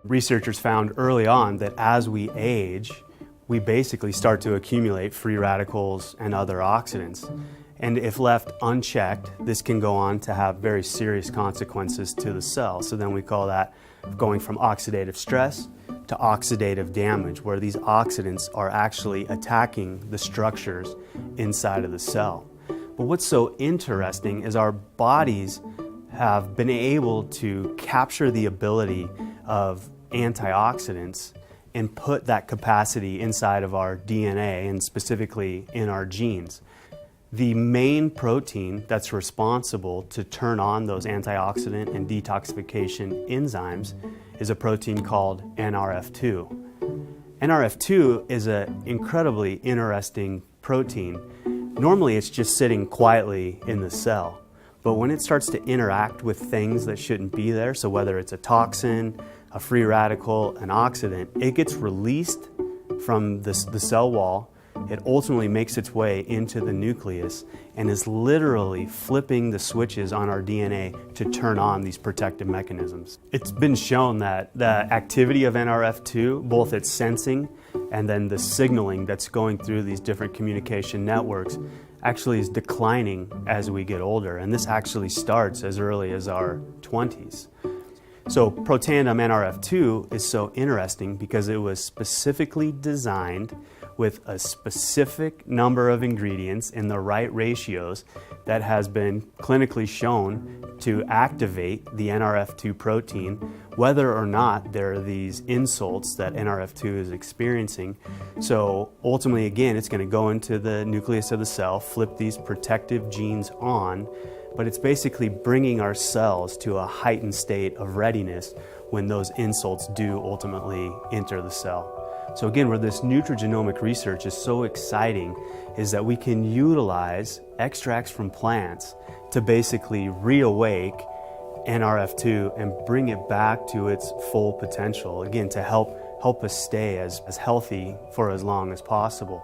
Researchers found early on that as we age, we basically start to accumulate free radicals and other oxidants. And if left unchecked, this can go on to have very serious consequences to the cell. So then we call that going from oxidative stress to oxidative damage, where these oxidants are actually attacking the structures inside of the cell. But what's so interesting is our bodies have been able to capture the ability of antioxidants and put that capacity inside of our DNA and specifically in our genes. The main protein that's responsible to turn on those antioxidant and detoxification enzymes is a protein called Nrf2. Nrf2 is an incredibly interesting protein. Normally it's just sitting quietly in the cell, but when it starts to interact with things that shouldn't be there, so whether it's a toxin, a free radical, an oxidant, it gets released from the cell wall. It ultimately makes its way into the nucleus and is literally flipping the switches on our DNA to turn on these protective mechanisms. It's been shown that the activity of Nrf2, both its sensing and then the signaling that's going through these different communication networks, actually is declining as we get older. And this actually starts as early as our 20s. So Protandim Nrf2 is so interesting because it was specifically designed with a specific number of ingredients in the right ratios that has been clinically shown to activate the Nrf2 protein, whether or not there are these insults that Nrf2 is experiencing. So ultimately, again, it's going to go into the nucleus of the cell, flip these protective genes on, but it's basically bringing our cells to a heightened state of readiness when those insults do ultimately enter the cell. So again, where this nutrigenomic research is so exciting is that we can utilize extracts from plants to basically reawake Nrf2 and bring it back to its full potential, again, to help us stay as healthy for as long as possible.